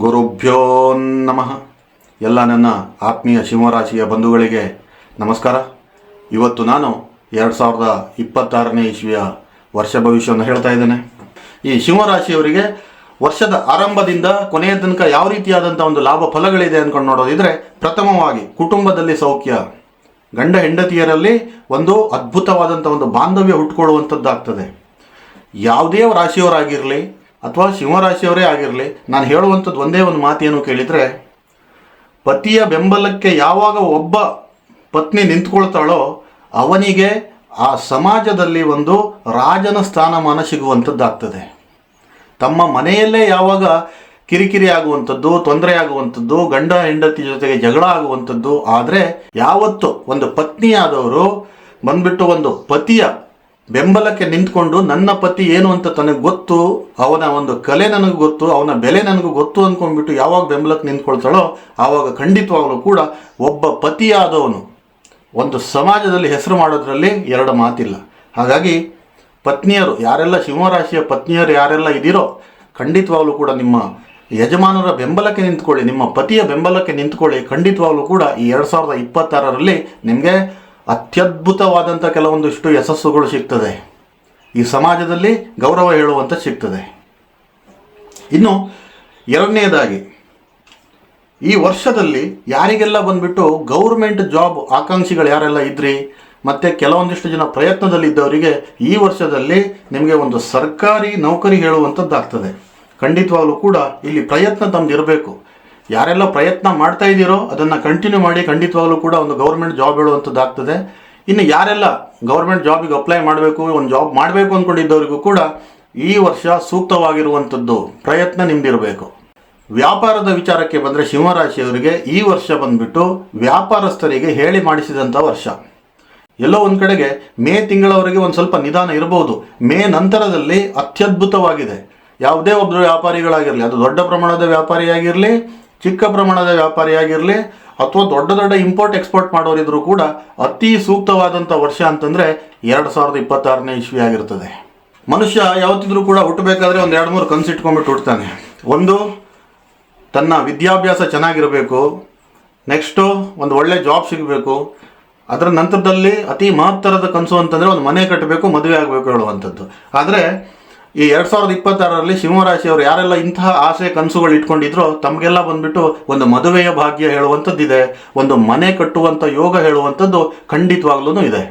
ಗುರುಭ್ಯೋ ನಮಃ. ಎಲ್ಲ ನನ್ನ ಆತ್ಮೀಯ ಸಿಂಹರಾಶಿಯ ಬಂಧುಗಳಿಗೆ ನಮಸ್ಕಾರ. ಇವತ್ತು ನಾನು 2026ನೇ ಇಸ್ವಿಯ ವರ್ಷ ಭವಿಷ್ಯವನ್ನು ಹೇಳ್ತಾ ಇದ್ದೇನೆ. ಈ ಸಿಂಹರಾಶಿಯವರಿಗೆ ವರ್ಷದ ಆರಂಭದಿಂದ ಕೊನೆಯ ತನಕ ಯಾವ ರೀತಿಯಾದಂಥ ಒಂದು ಲಾಭ ಫಲಗಳಿದೆ ಅಂದ್ಕೊಂಡು ನೋಡೋದಿದ್ರೆ, ಪ್ರಥಮವಾಗಿ ಕುಟುಂಬದಲ್ಲಿ ಸೌಖ್ಯ, ಗಂಡ ಹೆಂಡತಿಯರಲ್ಲಿ ಒಂದು ಅದ್ಭುತವಾದಂಥ ಒಂದು ಬಾಂಧವ್ಯ ಹುಟ್ಕೊಳ್ಳುವಂಥದ್ದಾಗ್ತದೆ. ಯಾವುದೇ ರಾಶಿಯವರಾಗಿರಲಿ ಅಥವಾ ಸಿಂಹರಾಶಿಯವರೇ ಆಗಿರಲಿ, ನಾನು ಹೇಳುವಂಥದ್ದು ಒಂದೇ ಒಂದು ಮಾತೇನು ಕೇಳಿದರೆ, ಪತಿಯ ಬೆಂಬಲಕ್ಕೆ ಯಾವಾಗ ಒಬ್ಬ ಪತ್ನಿ ನಿಂತ್ಕೊಳ್ತಾಳೋ ಅವನಿಗೆ ಆ ಸಮಾಜದಲ್ಲಿ ಒಂದು ರಾಜನ ಸ್ಥಾನಮಾನ ಸಿಗುವಂಥದ್ದಾಗ್ತದೆ. ತಮ್ಮ ಮನೆಯಲ್ಲೇ ಯಾವಾಗ ಕಿರಿಕಿರಿ ಆಗುವಂಥದ್ದು, ತೊಂದರೆ ಆಗುವಂಥದ್ದು, ಗಂಡ ಹೆಂಡತಿ ಜೊತೆಗೆ ಜಗಳ ಆಗುವಂಥದ್ದು ಆದರೆ ಯಾವತ್ತು ಒಂದು ಪತ್ನಿಯಾದವರು ಬಂದ್ಬಿಟ್ಟು ಒಂದು ಪತಿಯ ಬೆಂಬಲಕ್ಕೆ ನಿಂತ್ಕೊಂಡು ನನ್ನ ಪತಿ ಏನು ಅಂತ ತನಗೆ ಗೊತ್ತು, ಅವನ ಒಂದು ಕಲೆ ನನಗೆ ಗೊತ್ತು, ಅವನ ಬೆಲೆ ನನಗೆ ಗೊತ್ತು ಅಂದ್ಕೊಂಡ್ಬಿಟ್ಟು ಯಾವಾಗ ಬೆಂಬಲಕ್ಕೆ ನಿಂತ್ಕೊಳ್ತಾಳೋ ಆವಾಗ ಖಂಡಿತವಾಗಲೂ ಕೂಡ ಒಬ್ಬ ಪತಿಯಾದವನು ಒಂದು ಸಮಾಜದಲ್ಲಿ ಹೆಸರು ಮಾಡೋದ್ರಲ್ಲಿ ಎರಡು ಮಾತಿಲ್ಲ. ಹಾಗಾಗಿ ಪತ್ನಿಯರು ಯಾರೆಲ್ಲ, ಸಿಂಹರಾಶಿಯ ಪತ್ನಿಯರು ಯಾರೆಲ್ಲ ಇದ್ದೀರೋ, ಖಂಡಿತವಾಗಲೂ ಕೂಡ ನಿಮ್ಮ ಯಜಮಾನರ ಬೆಂಬಲಕ್ಕೆ ನಿಂತ್ಕೊಳ್ಳಿ, ನಿಮ್ಮ ಪತಿಯ ಬೆಂಬಲಕ್ಕೆ ನಿಂತ್ಕೊಳ್ಳಿ. ಖಂಡಿತವಾಗಲೂ ಕೂಡ ಈ 2026ರಲ್ಲಿ ನಿಮಗೆ ಅತ್ಯದ್ಭುತವಾದಂಥ ಕೆಲವೊಂದಿಷ್ಟು ಯಶಸ್ಸುಗಳು ಸಿಗ್ತದೆ. ಈ ಸಮಾಜದಲ್ಲಿ ಗೌರವ ಹೇಳುವಂಥ ಸಿಗ್ತದೆ. ಇನ್ನು ಎರಡನೇದಾಗಿ, ಈ ವರ್ಷದಲ್ಲಿ ಯಾರಿಗೆಲ್ಲ ಬಂದ್ಬಿಟ್ಟು ಗೌರ್ಮೆಂಟ್ ಜಾಬ್ ಆಕಾಂಕ್ಷಿಗಳು ಯಾರೆಲ್ಲ ಇದ್ರಿ, ಮತ್ತು ಕೆಲವೊಂದಿಷ್ಟು ಜನ ಪ್ರಯತ್ನದಲ್ಲಿದ್ದವರಿಗೆ ಈ ವರ್ಷದಲ್ಲಿ ನಿಮಗೆ ಒಂದು ಸರ್ಕಾರಿ ನೌಕರಿ ಹೇಳುವಂಥದ್ದಾಗ್ತದೆ. ಖಂಡಿತವಾಗಲೂ ಕೂಡ ಇಲ್ಲಿ ಪ್ರಯತ್ನ ತಮ್ಮದು ಇರಬೇಕು. ಯಾರೆಲ್ಲ ಪ್ರಯತ್ನ ಮಾಡ್ತಾ ಇದ್ದೀರೋ ಅದನ್ನು ಕಂಟಿನ್ಯೂ ಮಾಡಿ. ಖಂಡಿತವಾಗಲೂ ಕೂಡ ಒಂದು ಗೌರ್ಮೆಂಟ್ ಜಾಬ್ ಹೇಳುವಂಥದ್ದಾಗ್ತದೆ. ಇನ್ನು ಯಾರೆಲ್ಲ ಗೌರ್ಮೆಂಟ್ ಜಾಬಿಗೆ ಅಪ್ಲೈ ಮಾಡಬೇಕು, ಒಂದು ಜಾಬ್ ಮಾಡಬೇಕು ಅಂದ್ಕೊಂಡಿದ್ದವರಿಗೂ ಕೂಡ ಈ ವರ್ಷ ಸೂಕ್ತವಾಗಿರುವಂಥದ್ದು ಪ್ರಯತ್ನ ನಿಮ್ದಿರಬೇಕು. ವ್ಯಾಪಾರದ ವಿಚಾರಕ್ಕೆ ಬಂದರೆ ಸಿಂಹರಾಶಿಯವರಿಗೆ ಈ ವರ್ಷ ಬಂದ್ಬಿಟ್ಟು ವ್ಯಾಪಾರಸ್ಥರಿಗೆ ಹೇಳಿ ಮಾಡಿಸಿದಂಥ ವರ್ಷ. ಎಲ್ಲೋ ಒಂದು ಕಡೆಗೆ ಮೇ ತಿಂಗಳವರೆಗೆ ಒಂದು ಸ್ವಲ್ಪ ನಿಧಾನ ಇರಬಹುದು. ಮೇ ನಂತರದಲ್ಲಿ ಅತ್ಯದ್ಭುತವಾಗಿದೆ. ಯಾವುದೇ ಒಬ್ಬರು ವ್ಯಾಪಾರಿಗಳಾಗಿರಲಿ, ಅದು ದೊಡ್ಡ ಪ್ರಮಾಣದ ವ್ಯಾಪಾರಿಯಾಗಿರಲಿ, ಚಿಕ್ಕ ಪ್ರಮಾಣದ ವ್ಯಾಪಾರಿಯಾಗಿರಲಿ, ಅಥವಾ ದೊಡ್ಡ ದೊಡ್ಡ ಇಂಪೋರ್ಟ್ ಎಕ್ಸ್ಪೋರ್ಟ್ ಮಾಡೋರಿದ್ರು ಕೂಡ ಅತಿ ಸೂಕ್ತವಾದಂಥ ವರ್ಷ ಅಂತಂದರೆ 2026ನೇ ಇಸ್ವಿ ಆಗಿರ್ತದೆ. ಮನುಷ್ಯ ಯಾವತ್ತಿದ್ರೂ ಕೂಡ ಹುಟ್ಟಬೇಕಾದ್ರೆ ಒಂದು 2-3 ಕನಸು ಇಟ್ಕೊಂಡ್ಬಿಟ್ಟು ಹುಡ್ತಾನೆ. ಒಂದು, ತನ್ನ ವಿದ್ಯಾಭ್ಯಾಸ ಚೆನ್ನಾಗಿರಬೇಕು. ನೆಕ್ಸ್ಟು, ಒಂದು ಒಳ್ಳೆ ಜಾಬ್ ಸಿಗಬೇಕು. ಅದರ ನಂತರದಲ್ಲಿ ಅತಿ ಮಹತ್ತರದ ಕನಸು ಅಂತಂದರೆ ಒಂದು ಮನೆ ಕಟ್ಟಬೇಕು, ಮದುವೆ ಆಗಬೇಕು ಹೇಳುವಂಥದ್ದು. ಆದರೆ ಈ 2026ರಲ್ಲಿ ಸಿಂಹರಾಶಿಯವರು ಯಾರೆಲ್ಲ ಇಂತಹ ಆಸೆ ಕನಸುಗಳು ಇಟ್ಕೊಂಡಿದ್ರೋ ತಮಗೆಲ್ಲ ಬಂದ್ಬಿಟ್ಟು ಒಂದು ಮದುವೆಯ ಭಾಗ್ಯ ಹೇಳುವಂಥದ್ದಿದೆ, ಒಂದು ಮನೆ ಕಟ್ಟುವಂಥ ಯೋಗ ಹೇಳುವಂಥದ್ದು ಖಂಡಿತವಾಗ್ಲೂ ಇದೆ.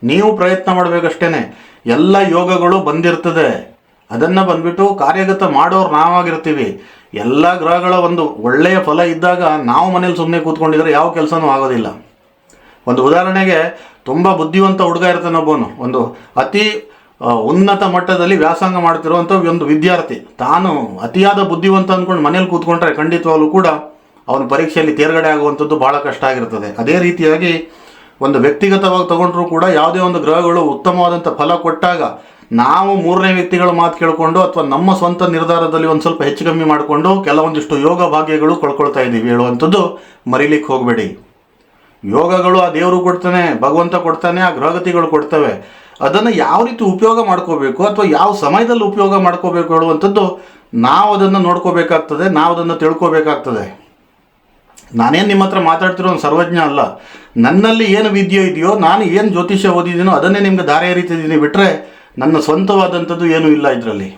ನೀವು ಪ್ರಯತ್ನ ಮಾಡಬೇಕಷ್ಟೇ. ಎಲ್ಲ ಯೋಗಗಳು ಬಂದಿರ್ತದೆ. ಅದನ್ನು ಬಂದ್ಬಿಟ್ಟು ಕಾರ್ಯಗತ ಮಾಡೋರು ನಾವಾಗಿರ್ತೀವಿ. ಎಲ್ಲ ಗ್ರಹಗಳ ಒಂದು ಒಳ್ಳೆಯ ಫಲ ಇದ್ದಾಗ ನಾವು ಮನೇಲಿ ಸುಮ್ಮನೆ ಕೂತ್ಕೊಂಡಿದ್ರೆ ಯಾವ ಕೆಲಸನೂ ಆಗೋದಿಲ್ಲ. ಒಂದು ಉದಾಹರಣೆಗೆ, ತುಂಬ ಬುದ್ಧಿವಂತ ಹುಡುಗ ಇರ್ತಾನೆ ಒಬ್ಬನು, ಒಂದು ಅತಿ ಉನ್ನತ ಮಟ್ಟದಲ್ಲಿ ವ್ಯಾಸಂಗ ಮಾಡ್ತಿರುವಂಥ ಒಂದು ವಿದ್ಯಾರ್ಥಿ. ತಾನು ಅತಿಯಾದ ಬುದ್ಧಿವಂತ ಅಂದ್ಕೊಂಡು ಮನೇಲಿ ಕೂತ್ಕೊಂಡ್ರೆ ಖಂಡಿತವಾಗ್ಲೂ ಕೂಡ ಅವನ ಪರೀಕ್ಷೆಯಲ್ಲಿ ತೇರ್ಗಡೆ ಆಗುವಂಥದ್ದು ಭಾಳ ಕಷ್ಟ ಆಗಿರ್ತದೆ. ಅದೇ ರೀತಿಯಾಗಿ ಒಂದು ವ್ಯಕ್ತಿಗತವಾಗಿ ತಗೊಂಡ್ರೂ ಕೂಡ ಯಾವುದೇ ಒಂದು ಗ್ರಹಗಳು ಉತ್ತಮವಾದಂಥ ಫಲ ಕೊಟ್ಟಾಗ ನಾವು ಮೂರನೇ ವ್ಯಕ್ತಿಗಳ ಮಾತು ಕೇಳಿಕೊಂಡು ಅಥವಾ ನಮ್ಮ ಸ್ವಂತ ನಿರ್ಧಾರದಲ್ಲಿ ಒಂದು ಸ್ವಲ್ಪ ಹೆಚ್ಚು ಕಮ್ಮಿ ಮಾಡಿಕೊಂಡು ಕೆಲವೊಂದಿಷ್ಟು ಯೋಗ ಭಾಗ್ಯಗಳು ಕಳ್ಕೊಳ್ತಾ ಇದ್ದೀವಿ ಹೇಳುವಂಥದ್ದು ಮರಿಲಿಕ್ಕೆ ಹೋಗಬೇಡಿ. ಯೋಗಗಳು ಆ ದೇವರು ಕೊಡ್ತಾನೆ, ಭಗವಂತ ಕೊಡ್ತಾನೆ, ಆ ಗ್ರಹಗತಿಗಳು ಕೊಡ್ತವೆ. ಅದನ್ನು ಯಾವ ರೀತಿ ಉಪಯೋಗ ಮಾಡ್ಕೋಬೇಕು ಅಥವಾ ಯಾವ ಸಮಯದಲ್ಲಿ ಉಪಯೋಗ ಮಾಡ್ಕೋಬೇಕು ಹೇಳುವಂಥದ್ದು ನಾವು ಅದನ್ನು ನೋಡ್ಕೋಬೇಕಾಗ್ತದೆ, ನಾವು ಅದನ್ನು ತಿಳ್ಕೋಬೇಕಾಗ್ತದೆ. ನಾನೇನು ನಿಮ್ಮ ಹತ್ರ ಮಾತಾಡ್ತಿರೋ ಒಂದು ಸರ್ವಜ್ಞ ಅಲ್ಲ. ನನ್ನಲ್ಲಿ ಏನು ವಿದ್ಯೆ ಇದೆಯೋ, ನಾನು ಏನು ಜ್ಯೋತಿಷ್ಯ ಓದಿದ್ದೀನೋ ಅದನ್ನೇ ನಿಮಗೆ ದಾರಿ ಎರಿತಿದ್ದೀನಿ, ಬಿಟ್ಟರೆ ನನ್ನ ಸ್ವಂತವಾದಂಥದ್ದು ಏನೂ ಇಲ್ಲ ಇದರಲ್ಲಿ.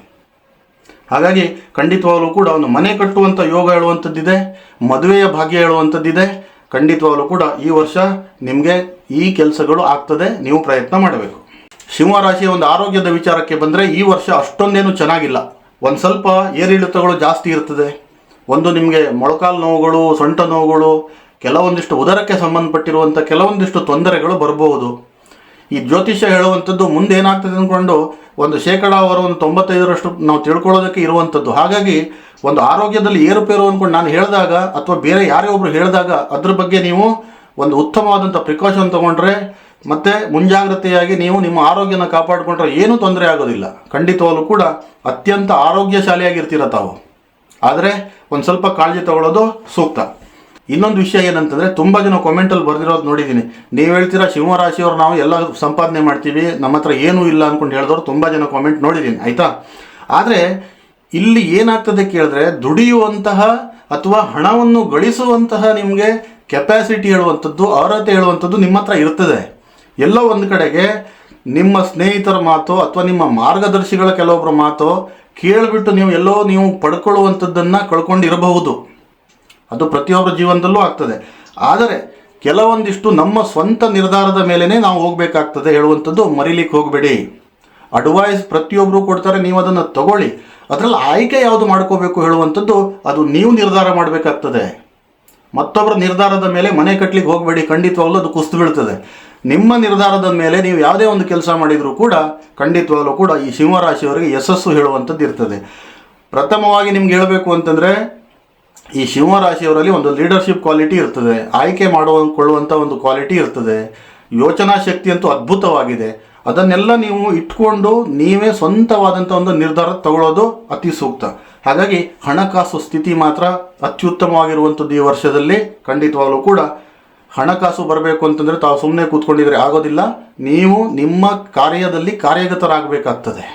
ಹಾಗಾಗಿ ಖಂಡಿತವಾಗಲೂ ಕೂಡ ಒಂದು ಮನೆ ಕಟ್ಟುವಂಥ ಯೋಗ ಹೇಳುವಂಥದ್ದಿದೆ, ಮದುವೆಯ ಭಾಗ್ಯ ಹೇಳುವಂಥದ್ದಿದೆ. ಖಂಡಿತವಾಗಲೂ ಕೂಡ ಈ ವರ್ಷ ನಿಮಗೆ ಈ ಕೆಲಸಗಳು ಆಗ್ತದೆ, ನೀವು ಪ್ರಯತ್ನ ಮಾಡಬೇಕು. ಸಿಂಹರಾಶಿಯ ಒಂದು ಆರೋಗ್ಯದ ವಿಚಾರಕ್ಕೆ ಬಂದರೆ ಈ ವರ್ಷ ಅಷ್ಟೊಂದೇನು ಚೆನ್ನಾಗಿಲ್ಲ. ಒಂದು ಸ್ವಲ್ಪ ಏರಿಳಿತಗಳು ಜಾಸ್ತಿ ಇರ್ತದೆ. ಒಂದು, ನಿಮಗೆ ಮೊಳಕಾಲು ನೋವುಗಳು, ಸೊಂಟ ನೋವುಗಳು, ಕೆಲವೊಂದಿಷ್ಟು ಉದರಕ್ಕೆ ಸಂಬಂಧಪಟ್ಟಿರುವಂಥ ಕೆಲವೊಂದಿಷ್ಟು ತೊಂದರೆಗಳು ಬರಬಹುದು. ಈ ಜ್ಯೋತಿಷ್ಯ ಹೇಳುವಂಥದ್ದು ಮುಂದೆ ಏನಾಗ್ತದೆ ಅಂದ್ಕೊಂಡು ಒಂದು 95% ನಾವು ತಿಳ್ಕೊಳ್ಳೋದಕ್ಕೆ ಇರುವಂಥದ್ದು. ಹಾಗಾಗಿ ಒಂದು ಆರೋಗ್ಯದಲ್ಲಿ ಏರುಪೇರು ಅಂದ್ಕೊಂಡು ನಾನು ಹೇಳಿದಾಗ ಅಥವಾ ಬೇರೆ ಯಾರೇ ಒಬ್ಬರು ಹೇಳಿದಾಗ ಅದ್ರ ಬಗ್ಗೆ ನೀವು ಒಂದು ಉತ್ತಮವಾದಂಥ ಪ್ರಿಕಾಷನ್ ತೊಗೊಂಡ್ರೆ ಮತ್ತು ಮುಂಜಾಗ್ರತೆಯಾಗಿ ನೀವು ನಿಮ್ಮ ಆರೋಗ್ಯನ ಕಾಪಾಡಿಕೊಂಡ್ರೆ ಏನೂ ತೊಂದರೆ ಆಗೋದಿಲ್ಲ. ಖಂಡಿತವಾಗಲೂ ಕೂಡ ಅತ್ಯಂತ ಆರೋಗ್ಯಶಾಲಿಯಾಗಿರ್ತೀರ ತಾವು. ಆದರೆ ಒಂದು ಸ್ವಲ್ಪ ಕಾಳಜಿ ತಗೊಳ್ಳೋದು ಸೂಕ್ತ. ಇನ್ನೊಂದು ವಿಷಯ ಏನಂತಂದರೆ, ತುಂಬ ಜನ ಕಾಮೆಂಟಲ್ಲಿ ಬರೆದಿರೋದು ನೋಡಿದ್ದೀನಿ. ನೀವು ಹೇಳ್ತೀರಾ ಸಿಂಹರಾಶಿಯವರು ನಾವು ಎಲ್ಲ ಸಂಪಾದನೆ ಮಾಡ್ತೀವಿ, ನಮ್ಮ ಹತ್ರ ಏನೂ ಇಲ್ಲ ಅಂದ್ಕೊಂಡು ಹೇಳಿದವರು ತುಂಬ ಜನ ಕಾಮೆಂಟ್ ನೋಡಿದ್ದೀನಿ, ಆಯಿತಾ. ಆದರೆ ಇಲ್ಲಿ ಏನಾಗ್ತದೆ ಕೇಳಿದ್ರೆ, ದುಡಿಯುವಂತಹ ಅಥವಾ ಹಣವನ್ನು ಗಳಿಸುವಂತಹ ನಿಮಗೆ ಕೆಪಾಸಿಟಿ ಹೇಳುವಂಥದ್ದು, ಅರ್ಹತೆ ಹೇಳುವಂಥದ್ದು ನಿಮ್ಮ ಹತ್ರ ಇರ್ತದೆ. ಎಲ್ಲೋ ಒಂದು ಕಡೆಗೆ ನಿಮ್ಮ ಸ್ನೇಹಿತರ ಮಾತು ಅಥವಾ ನಿಮ್ಮ ಮಾರ್ಗದರ್ಶಿಗಳ ಕೆಲವೊಬ್ಬರ ಮಾತು ಕೇಳಿಬಿಟ್ಟು ನೀವು ಪಡ್ಕೊಳ್ಳುವಂಥದ್ದನ್ನು ಕಳ್ಕೊಂಡಿರಬಹುದು. ಅದು ಪ್ರತಿಯೊಬ್ಬರ ಜೀವನದಲ್ಲೂ ಆಗ್ತದೆ. ಆದರೆ ಕೆಲವೊಂದಿಷ್ಟು ನಮ್ಮ ಸ್ವಂತ ನಿರ್ಧಾರದ ಮೇಲೇ ನಾವು ಹೋಗಬೇಕಾಗ್ತದೆ ಹೇಳುವಂಥದ್ದು ಮರಿಲಿಕ್ಕೆ ಹೋಗಬೇಡಿ. ಅಡ್ವೈಸ್ ಪ್ರತಿಯೊಬ್ಬರು ಕೊಡ್ತಾರೆ, ನೀವು ಅದನ್ನು ತಗೊಳ್ಳಿ. ಅದರಲ್ಲಿ ಆಯ್ಕೆ ಯಾವುದು ಮಾಡ್ಕೋಬೇಕು ಹೇಳುವಂಥದ್ದು ಅದು ನೀವು ನಿರ್ಧಾರ ಮಾಡಬೇಕಾಗ್ತದೆ. ಮತ್ತೊಬ್ಬರ ನಿರ್ಧಾರದ ಮೇಲೆ ಮನೆ ಕಟ್ಟಲಿಕ್ಕೆ ಹೋಗಬೇಡಿ, ಖಂಡಿತವಾಗ್ಲೂ ಅದು ಕುಸಿದು ಬೀಳ್ತದೆ. ನಿಮ್ಮ ನಿರ್ಧಾರದ ಮೇಲೆ ನೀವು ಯಾವುದೇ ಒಂದು ಕೆಲಸ ಮಾಡಿದರೂ ಕೂಡ ಖಂಡಿತವಾಗ್ಲೂ ಕೂಡ ಈ ಸಿಂಹರಾಶಿಯವರಿಗೆ ಯಶಸ್ಸು ಹೇಳುವಂಥದ್ದು ಇರ್ತದೆ. ಪ್ರಥಮವಾಗಿ ನಿಮ್ಗೆ ಹೇಳಬೇಕು ಅಂತಂದರೆ, ಈ ಸಿಂಹರಾಶಿಯವರಲ್ಲಿ ಒಂದು ಲೀಡರ್ಶಿಪ್ ಕ್ವಾಲಿಟಿ ಇರ್ತದೆ, ಆಯ್ಕೆ ಕೊಳ್ಳುವಂಥ ಒಂದು ಕ್ವಾಲಿಟಿ ಇರ್ತದೆ, ಯೋಚನಾ ಶಕ್ತಿ ಅಂತೂ ಅದ್ಭುತವಾಗಿದೆ. ಅದನ್ನೆಲ್ಲ ನೀವು ಇಟ್ಕೊಂಡು ನೀವೇ ಸ್ವಂತವಾದಂಥ ಒಂದು ನಿರ್ಧಾರ ತಗೊಳ್ಳೋದು ಅತಿ ಸೂಕ್ತ. ಹಾಗಾಗಿ ಹಣಕಾಸು ಸ್ಥಿತಿ ಮಾತ್ರ ಅತ್ಯುತ್ತಮವಾಗಿರುವಂಥದ್ದು ಈ ವರ್ಷದಲ್ಲಿ. ಖಂಡಿತವಾಗ್ಲೂ ಕೂಡ ಹಣಕಾಸು ಬರಬೇಕು ಅಂತಂದರೆ ತಾವು ಸುಮ್ಮನೆ ಕೂತ್ಕೊಂಡಿದ್ರೆ ಆಗೋದಿಲ್ಲ, ನೀವು ನಿಮ್ಮ ಕಾರ್ಯದಲ್ಲಿ ಕಾರ್ಯಗತರಾಗಬೇಕಾಗ್ತದೆ.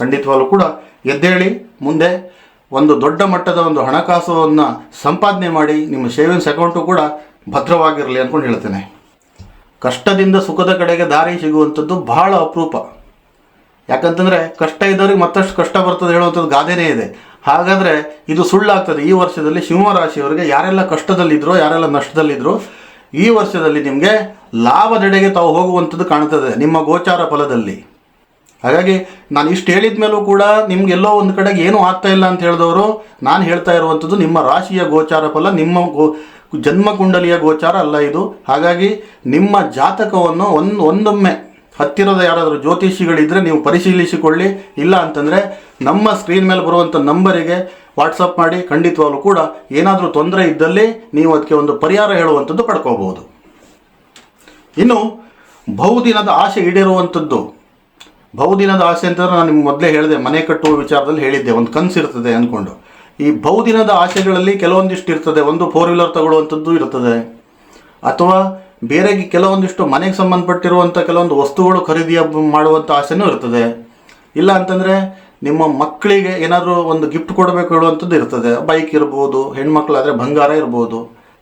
ಖಂಡಿತವಾಗ್ಲೂ ಕೂಡ ಎದ್ದೇಳಿ ಮುಂದೆ ಒಂದು ದೊಡ್ಡ ಮಟ್ಟದ ಒಂದು ಹಣಕಾಸನ್ನು ಸಂಪಾದನೆ ಮಾಡಿ ನಿಮ್ಮ ಸೇವಿಂಗ್ಸ್ ಅಕೌಂಟು ಕೂಡ ಭದ್ರವಾಗಿರಲಿ ಅಂದ್ಕೊಂಡು ಹೇಳ್ತೇನೆ. ಕಷ್ಟದಿಂದ ಸುಖದ ಕಡೆಗೆ ದಾರಿ ಸಿಗುವಂಥದ್ದು ಬಹಳ ಅಪರೂಪ. ಯಾಕಂತಂದರೆ ಕಷ್ಟ ಇದ್ದವ್ರಿಗೆ ಮತ್ತಷ್ಟು ಕಷ್ಟ ಬರ್ತದೆ ಹೇಳುವಂಥದ್ದು ಗಾದೆನೇ ಇದೆ. ಹಾಗಾದರೆ ಇದು ಸುಳ್ಳಾಗ್ತದೆ. ಈ ವರ್ಷದಲ್ಲಿ ಸಿಂಹರಾಶಿಯವರಿಗೆ ಯಾರೆಲ್ಲ ಕಷ್ಟದಲ್ಲಿದ್ದರೋ, ಯಾರೆಲ್ಲ ನಷ್ಟದಲ್ಲಿದ್ದರೋ, ಈ ವರ್ಷದಲ್ಲಿ ನಿಮಗೆ ಲಾಭದೆಡೆಗೆ ತಾವು ಹೋಗುವಂಥದ್ದು ಕಾಣ್ತದೆ ನಿಮ್ಮ ಗೋಚಾರ ಫಲದಲ್ಲಿ. ಹಾಗಾಗಿ ನಾನು ಇಷ್ಟು ಹೇಳಿದ ಮೇಲೂ ಕೂಡ ನಿಮಗೆಲ್ಲೋ ಒಂದು ಕಡೆಗೆ ಏನೂ ಆಗ್ತಾ ಇಲ್ಲ ಅಂತ ಹೇಳಿದವರು, ನಾನು ಹೇಳ್ತಾ ಇರುವಂಥದ್ದು ನಿಮ್ಮ ರಾಶಿಯ ಗೋಚಾರ ಫಲ, ನಿಮ್ಮ ಜನ್ಮಕುಂಡಲಿಯ ಗೋಚಾರ ಅಲ್ಲ ಇದು. ಹಾಗಾಗಿ ನಿಮ್ಮ ಜಾತಕವನ್ನು ಒಂದೊಮ್ಮೆ ಹತ್ತಿರದ ಯಾರಾದರೂ ಜ್ಯೋತಿಷಿಗಳಿದ್ದರೆ ನೀವು ಪರಿಶೀಲಿಸಿಕೊಳ್ಳಿ. ಇಲ್ಲ ಅಂತಂದರೆ ನಮ್ಮ ಸ್ಕ್ರೀನ್ ಮೇಲೆ ಬರುವಂಥ ನಂಬರಿಗೆ ವಾಟ್ಸಪ್ ಮಾಡಿ. ಖಂಡಿತವಾಗ್ಲೂ ಕೂಡ ಏನಾದರೂ ತೊಂದರೆ ಇದ್ದಲ್ಲಿ ನೀವು ಅದಕ್ಕೆ ಒಂದು ಪರಿಹಾರ ಹೇಳುವಂಥದ್ದು ಪಡ್ಕೋಬಹುದು. ಇನ್ನು ಬಹುದಿನದ ಆಸೆ ಈಡೇರುವಂಥದ್ದು. ಬಹುದಿನದ ಆಸೆ ಅಂತಂದರೆ ನಾನು ನಿಮ್ಗೆ ಮೊದಲೇ ಹೇಳಿದೆ, ಮನೆ ಕಟ್ಟುವ ವಿಚಾರದಲ್ಲಿ ಹೇಳಿದ್ದೆ, ಒಂದು ಕನಸು ಇರ್ತದೆ ಅಂದ್ಕೊಂಡು. ಈ ಬಹುದಿನದ ಆಸೆಗಳಲ್ಲಿ ಕೆಲವೊಂದಿಷ್ಟು ಇರ್ತದೆ. ಒಂದು 4 ವೀಲರ್ ತಗೊಳ್ಳುವಂಥದ್ದು ಇರ್ತದೆ, ಅಥವಾ ಬೇರೆ ಕೆಲವೊಂದಿಷ್ಟು ಮನೆಗೆ ಸಂಬಂಧಪಟ್ಟಿರುವಂಥ ಕೆಲವೊಂದು ವಸ್ತುಗಳು ಖರೀದಿ ಮಾಡುವಂಥ ಆಸೆನೂ ಇರ್ತದೆ. ಇಲ್ಲ ಅಂತಂದರೆ ನಿಮ್ಮ ಮಕ್ಕಳಿಗೆ ಏನಾದರೂ ಒಂದು ಗಿಫ್ಟ್ ಕೊಡಬೇಕು ಹೇಳುವಂಥದ್ದು ಇರ್ತದೆ. ಬೈಕ್ ಇರ್ಬೋದು, ಹೆಣ್ಮಕ್ಳಾದರೆ ಬಂಗಾರ ಇರ್ಬೋದು,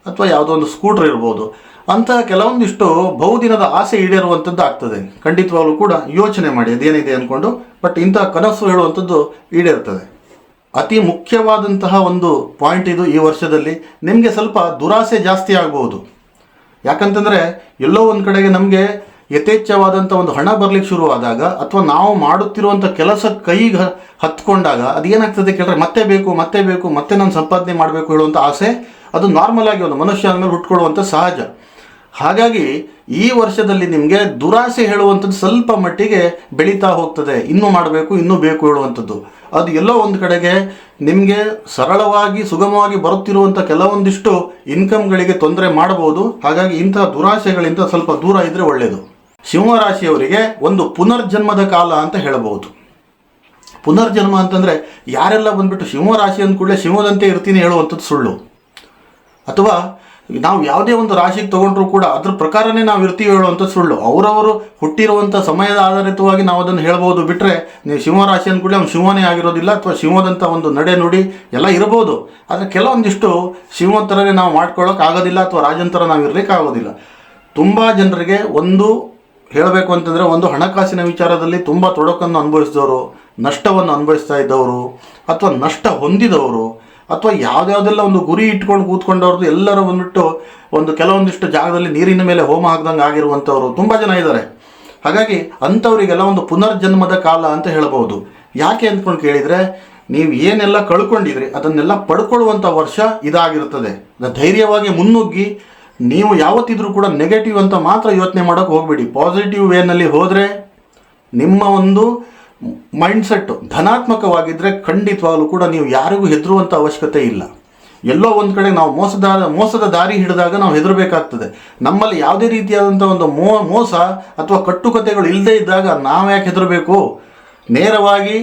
ಅಥವಾ ಯಾವುದೋ ಒಂದು ಸ್ಕೂಟ್ರ್ ಇರ್ಬೋದು. ಅಂತಹ ಕೆಲವೊಂದಿಷ್ಟು ಬಹುದಿನದ ಆಸೆ ಈಡೇರುವಂಥದ್ದು ಆಗ್ತದೆ. ಖಂಡಿತವಾಗ್ಲೂ ಕೂಡ ಯೋಚನೆ ಮಾಡಿ ಅದೇನಿದೆ ಅಂದ್ಕೊಂಡು. ಬಟ್ ಇಂತಹ ಕನಸು ಹೇಳುವಂಥದ್ದು ಈಡೇರ್ತದೆ. ಅತಿ ಮುಖ್ಯವಾದಂತಹ ಒಂದು ಪಾಯಿಂಟ್ ಇದು. ಈ ವರ್ಷದಲ್ಲಿ ನಿಮಗೆ ಸ್ವಲ್ಪ ದುರಾಸೆ ಜಾಸ್ತಿ ಆಗ್ಬೋದು. ಯಾಕಂತಂದರೆ ಎಲ್ಲೋ ಒಂದು ಕಡೆಗೆ ನಮಗೆ ಯಥೇಚ್ಛವಾದಂಥ ಒಂದು ಹಣ ಬರಲಿಕ್ಕೆ ಶುರುವಾದಾಗ, ಅಥವಾ ನಾವು ಮಾಡುತ್ತಿರುವಂಥ ಕೆಲಸ ಕೈಗೆ ಹತ್ಕೊಂಡಾಗ ಅದೇನಾಗ್ತದೆ ಕೇಳಿದ್ರೆ ಮತ್ತೆ ಬೇಕು, ಮತ್ತೆ ನಾನು ಸಂಪಾದನೆ ಮಾಡಬೇಕು ಹೇಳುವಂಥ ಆಸೆ ಅದು ನಾರ್ಮಲ್ ಆಗಿ ಒಂದು ಮನುಷ್ಯನ ಮೇಲೆ ಹುಟ್ಕೊಳ್ಳುವಂಥ ಸಹಜ. ಹಾಗಾಗಿ ಈ ವರ್ಷದಲ್ಲಿ ನಿಮಗೆ ದುರಾಸೆ ಹೇಳುವಂಥದ್ದು ಸ್ವಲ್ಪ ಮಟ್ಟಿಗೆ ಬೆಳೀತಾ ಹೋಗ್ತದೆ. ಇನ್ನೂ ಮಾಡಬೇಕು, ಇನ್ನೂ ಬೇಕು ಹೇಳುವಂಥದ್ದು ಅದು ಎಲ್ಲೋ ಒಂದು ಕಡೆಗೆ ನಿಮಗೆ ಸರಳವಾಗಿ ಸುಗಮವಾಗಿ ಬರುತ್ತಿರುವಂಥ ಕೆಲವೊಂದಿಷ್ಟು ಇನ್ಕಮ್ಗಳಿಗೆ ತೊಂದರೆ ಮಾಡಬಹುದು. ಹಾಗಾಗಿ ಇಂತಹ ದುರಾಸೆಗಳಿಂದ ಸ್ವಲ್ಪ ದೂರ ಇದ್ದರೆ ಒಳ್ಳೆಯದು. ಸಿಂಹರಾಶಿಯವರಿಗೆ ಒಂದು ಪುನರ್ಜನ್ಮದ ಕಾಲ ಅಂತ ಹೇಳಬಹುದು. ಪುನರ್ಜನ್ಮ ಅಂತಂದರೆ ಯಾರೆಲ್ಲ ಬಂದ್ಬಿಟ್ಟು ಸಿಂಹರಾಶಿ ಅಂದ ಕೂಡಲೇ ಸಿಂಹದಂತೆ ಇರ್ತೀನಿ ಹೇಳುವಂಥದ್ದು ಸುಳ್ಳು. ಅಥವಾ ನಾವು ಯಾವುದೇ ಒಂದು ರಾಶಿಗೆ ತೊಗೊಂಡ್ರೂ ಕೂಡ ಅದ್ರ ಪ್ರಕಾರನೇ ನಾವು ಇರ್ತೀವಿ ಹೇಳುವಂಥದ್ದು ಸುಳ್ಳು. ಅವರವರು ಹುಟ್ಟಿರುವಂಥ ಸಮಯದ ಆಧಾರಿತವಾಗಿ ನಾವು ಅದನ್ನು ಹೇಳ್ಬೋದು. ಬಿಟ್ಟರೆ ನೀವು ಸಿಂಹರಾಶಿ ಅಂದ ಕೂಡಲೇ ಅವ್ನು ಸಿಂಹನೇ ಆಗಿರೋದಿಲ್ಲ, ಅಥವಾ ಸಿಂಹದಂಥ ಒಂದು ನಡೆ ನುಡಿ ಎಲ್ಲ ಇರ್ಬೋದು. ಆದರೆ ಕೆಲವೊಂದಿಷ್ಟು ಸಿಂಹದ ಥರನೇ ನಾವು ಮಾಡ್ಕೊಳ್ಳೋಕೆ ಆಗೋದಿಲ್ಲ, ಅಥವಾ ರಾಜನ ಥರ ನಾವು ಇರಲಿಕ್ಕೆ ಆಗೋದಿಲ್ಲ. ತುಂಬ ಜನರಿಗೆ ಒಂದು ಹೇಳಬೇಕು ಅಂತಂದರೆ, ಒಂದು ಹಣಕಾಸಿನ ವಿಚಾರದಲ್ಲಿ ತುಂಬ ತೊಡಕನ್ನು ಅನುಭವಿಸಿದವರು, ನಷ್ಟವನ್ನು ಅನುಭವಿಸ್ತಾ ಇದ್ದವರು, ಅಥವಾ ನಷ್ಟ ಹೊಂದಿದವರು, ಅಥವಾ ಯಾವುದ್ಯಾವುದೆಲ್ಲ ಒಂದು ಗುರಿ ಇಟ್ಕೊಂಡು ಕೂತ್ಕೊಂಡವ್ರದ್ದು ಎಲ್ಲರೂ ಬಂದ್ಬಿಟ್ಟು ಒಂದು ಕೆಲವೊಂದಿಷ್ಟು ಜಾಗದಲ್ಲಿ ನೀರಿನ ಮೇಲೆ ಹೋಮ ಹಾಕ್ದಂಗೆ ಆಗಿರುವಂಥವ್ರು ತುಂಬ ಜನ ಇದ್ದಾರೆ. ಹಾಗಾಗಿ ಅಂಥವರಿಗೆಲ್ಲ ಒಂದು ಪುನರ್ಜನ್ಮದ ಕಾಲ ಅಂತ ಹೇಳ್ಬೋದು. ಯಾಕೆ ಅಂದ್ಕೊಂಡು ಕೇಳಿದರೆ, ನೀವು ಏನೆಲ್ಲ ಕಳ್ಕೊಂಡಿದ್ರಿ ಅದನ್ನೆಲ್ಲ ಪಡ್ಕೊಳ್ಳುವಂಥ ವರ್ಷ ಇದಾಗಿರ್ತದೆ. ಧೈರ್ಯವಾಗಿ ಮುನ್ನುಗ್ಗಿ ನೀವು ಯಾವತ್ತಿದ್ರೂ ಕೂಡ ನೆಗೆಟಿವ್ ಅಂತ ಮಾತ್ರ ಯೋಚನೆ ಮಾಡೋಕ್ಕೆ ಹೋಗಬೇಡಿ. ಪಾಸಿಟಿವ್ ವೇನಲ್ಲಿ ಹೋದರೆ ನಿಮ್ಮ ಒಂದು ಮೈಂಡ್ಸೆಟ್ಟು ಧನಾತ್ಮಕವಾಗಿದ್ದರೆ ಖಂಡಿತವಾಗಲೂ ಕೂಡ ನೀವು ಯಾರಿಗೂ ಹೆದರುವಂಥ ಅವಶ್ಯಕತೆ ಇಲ್ಲ. ಎಲ್ಲೋ ಒಂದು ಕಡೆ ನಾವು ಮೋಸದ ದಾರಿ ಹಿಡಿದಾಗ ನಾವು ಹೆದರಬೇಕಾಗ್ತದೆ. ನಮ್ಮಲ್ಲಿ ಯಾವುದೇ ರೀತಿಯಾದಂಥ ಒಂದು ಮೋಸ ಅಥವಾ ಕಟ್ಟುಕತೆಗಳು ಇಲ್ಲದೇ ಇದ್ದಾಗ ನಾವು ಯಾಕೆ ಹೆದರಬೇಕು? ನೇರವಾಗಿ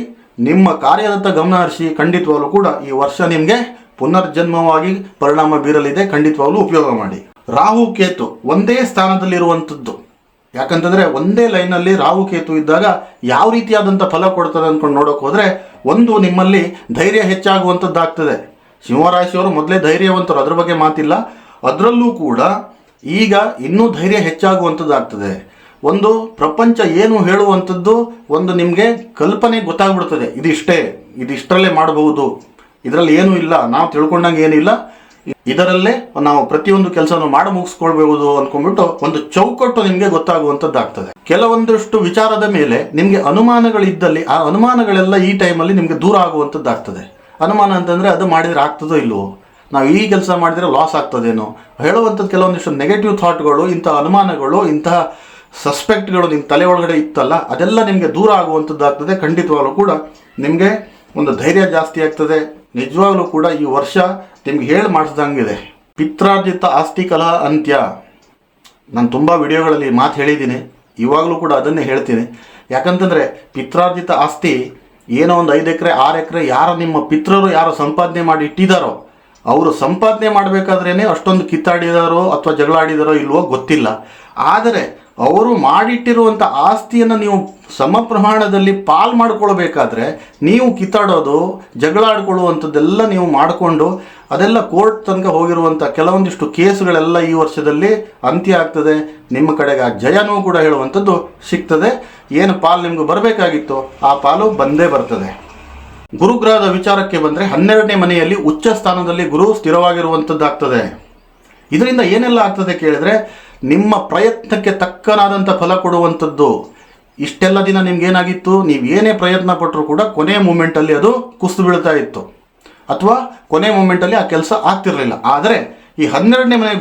ನಿಮ್ಮ ಕಾರ್ಯದತ್ತ ಗಮನ ಹರಿಸಿ. ಖಂಡಿತವಾಗಲೂ ಕೂಡ ಈ ವರ್ಷ ನಿಮಗೆ ಪುನರ್ಜನ್ಮವಾಗಿ ಪರಿಣಾಮ ಬೀರಲಿದೆ. ಖಂಡಿತವಾಗಲೂ ಉಪಯೋಗ ಮಾಡಿ. ರಾಹು ಕೇತು ಒಂದೇ ಸ್ಥಾನದಲ್ಲಿರುವಂಥದ್ದು ಯಾಕಂತಂದರೆ ಒಂದೇ ಲೈನಲ್ಲಿ ರಾಹು ಕೇತು ಇದ್ದಾಗ ಯಾವ ರೀತಿಯಾದಂಥ ಫಲ ಕೊಡ್ತದೆ ಅಂದ್ಕೊಂಡು ನೋಡೋಕೆ ಹೋದರೆ, ಒಂದು ನಿಮ್ಮಲ್ಲಿ ಧೈರ್ಯ ಹೆಚ್ಚಾಗುವಂಥದ್ದಾಗ್ತದೆ. ಸಿಂಹರಾಶಿಯವರು ಮೊದಲೇ ಧೈರ್ಯವಂತರು, ಅದ್ರ ಬಗ್ಗೆ ಮಾತಿಲ್ಲ. ಅದರಲ್ಲೂ ಕೂಡ ಈಗ ಇನ್ನೂ ಧೈರ್ಯ ಹೆಚ್ಚಾಗುವಂಥದ್ದಾಗ್ತದೆ. ಒಂದು ಪ್ರಪಂಚ ಏನು ಹೇಳುವಂಥದ್ದು ಒಂದು ನಿಮಗೆ ಕಲ್ಪನೆ ಗೊತ್ತಾಗ್ಬಿಡ್ತದೆ. ಇದಿಷ್ಟರಲ್ಲೇ ಮಾಡಬಹುದು, ಇದರಲ್ಲಿ ಏನೂ ಇಲ್ಲ, ನಾವು ತಿಳ್ಕೊಂಡಂಗೆ ಏನಿಲ್ಲ, ಇದರಲ್ಲೇ ನಾವು ಪ್ರತಿಯೊಂದು ಕೆಲಸನೂ ಮಾಡಿ ಮುಗಿಸ್ಕೊಳ್ಬಹುದು ಅಂದ್ಕೊಂಡ್ಬಿಟ್ಟು ಒಂದು ಚೌಕಟ್ಟು ನಿಮಗೆ ಗೊತ್ತಾಗುವಂಥದ್ದಾಗ್ತದೆ. ಕೆಲವೊಂದಷ್ಟು ವಿಚಾರದ ಮೇಲೆ ನಿಮಗೆ ಅನುಮಾನಗಳಿದ್ದಲ್ಲಿ ಆ ಅನುಮಾನಗಳೆಲ್ಲ ಈ ಟೈಮಲ್ಲಿ ನಿಮಗೆ ದೂರ ಆಗುವಂಥದ್ದಾಗ್ತದೆ. ಅನುಮಾನ ಅಂತಂದರೆ ಅದು ಮಾಡಿದರೆ ಆಗ್ತದೋ ಇಲ್ವೋ, ನಾವು ಈ ಕೆಲಸ ಮಾಡಿದರೆ ಲಾಸ್ ಆಗ್ತದೇನೋ ಹೇಳುವಂಥದ್ದು ಕೆಲವೊಂದಿಷ್ಟು ನೆಗೆಟಿವ್ ಥಾಟ್ಗಳು, ಇಂಥ ಅನುಮಾನಗಳು, ಇಂತಹ ಸಸ್ಪೆಕ್ಟ್ಗಳು ನಿಮ್ಮ ತಲೆ ಒಳಗಡೆ ಇತ್ತಲ್ಲ, ಅದೆಲ್ಲ ನಿಮಗೆ ದೂರ ಆಗುವಂಥದ್ದಾಗ್ತದೆ. ಖಂಡಿತವಾಗ್ಲೂ ಕೂಡ ನಿಮಗೆ ಒಂದು ಧೈರ್ಯ ಜಾಸ್ತಿ ಆಗ್ತದೆ. ನಿಜವಾಗ್ಲೂ ಕೂಡ ಈ ವರ್ಷ ನಿಮ್ಗೆ ಹೇಳಿ ಮಾಡಿಸ್ದಂಗಿದೆ. ಪಿತ್ರಾರ್ಜಿತ ಆಸ್ತಿ ಕಲಹ ಅಂತ್ಯ. ನಾನು ತುಂಬ ವಿಡಿಯೋಗಳಲ್ಲಿ ಮಾತು ಹೇಳಿದ್ದೀನಿ, ಇವಾಗಲೂ ಕೂಡ ಅದನ್ನೇ ಹೇಳ್ತೀನಿ. ಯಾಕಂತಂದರೆ ಪಿತ್ರಾರ್ಜಿತ ಆಸ್ತಿ ಏನೋ ಒಂದು 5 ಎಕರೆ 6 ಎಕರೆ ಯಾರು ನಿಮ್ಮ ಪಿತೃರು ಯಾರು ಸಂಪಾದನೆ ಮಾಡಿ ಇಟ್ಟಿದ್ದಾರೋ, ಅವರು ಸಂಪಾದನೆ ಮಾಡಬೇಕಾದ್ರೇ ಅಷ್ಟೊಂದು ಕಿತ್ತಾಡಿದಾರೋ ಅಥವಾ ಜಗಳ ಆಡಿದಾರೋ ಇಲ್ವೋ ಗೊತ್ತಿಲ್ಲ. ಆದರೆ ಅವರು ಮಾಡಿಟ್ಟಿರುವಂಥ ಆಸ್ತಿಯನ್ನು ನೀವು ಸಮ ಪ್ರಮಾಣದಲ್ಲಿ ಪಾಲು ಮಾಡ್ಕೊಳ್ಬೇಕಾದ್ರೆ ನೀವು ಕಿತ್ತಾಡೋದು, ಜಗಳ ಆಡ್ಕೊಳ್ಳುವಂಥದ್ದೆಲ್ಲ ನೀವು ಮಾಡಿಕೊಂಡು ಅದೆಲ್ಲ ಕೋರ್ಟ್ ತನಕ ಹೋಗಿರುವಂಥ ಕೆಲವೊಂದಿಷ್ಟು ಕೇಸುಗಳೆಲ್ಲ ಈ ವರ್ಷದಲ್ಲಿ ಅಂತ್ಯ ಆಗ್ತದೆ. ನಿಮ್ಮ ಕಡೆಗೆ ಆ ಜಯನೂ ಕೂಡ ಹೇಳುವಂಥದ್ದು ಸಿಗ್ತದೆ. ಏನು ಪಾಲು ನಿಮ್ಗೆ ಬರಬೇಕಾಗಿತ್ತು ಆ ಪಾಲು ಬಂದೇ ಬರ್ತದೆ. ಗುರುಗ್ರಹದ ವಿಚಾರಕ್ಕೆ ಬಂದರೆ 12ನೇ ಮನೆಯಲ್ಲಿ ಉಚ್ಚ ಸ್ಥಾನದಲ್ಲಿ ಗುರು ಸ್ಥಿರವಾಗಿರುವಂಥದ್ದಾಗ್ತದೆ. ಇದರಿಂದ ಏನೆಲ್ಲ ಆಗ್ತದೆ ಕೇಳಿದರೆ, ನಿಮ್ಮ ಪ್ರಯತ್ನಕ್ಕೆ ತಕ್ಕನಾದಂಥ ಫಲ ಕೊಡುವಂಥದ್ದು. ಇಷ್ಟೆಲ್ಲ ದಿನ ನಿಮ್ಗೇನಾಗಿತ್ತು, ನೀವು ಏನೇ ಪ್ರಯತ್ನ ಪಟ್ಟರೂ ಕೂಡ ಕೊನೆಯ ಮೂಮೆಂಟಲ್ಲಿ ಅದು ಕುಸಿದು ಬೀಳ್ತಾ ಇತ್ತು, ಅಥವಾ ಕೊನೆಯ ಮೂಮೆಂಟಲ್ಲಿ ಆ ಕೆಲಸ ಆಗ್ತಿರಲಿಲ್ಲ. ಆದರೆ ಈ 12ನೇ ಮನೆ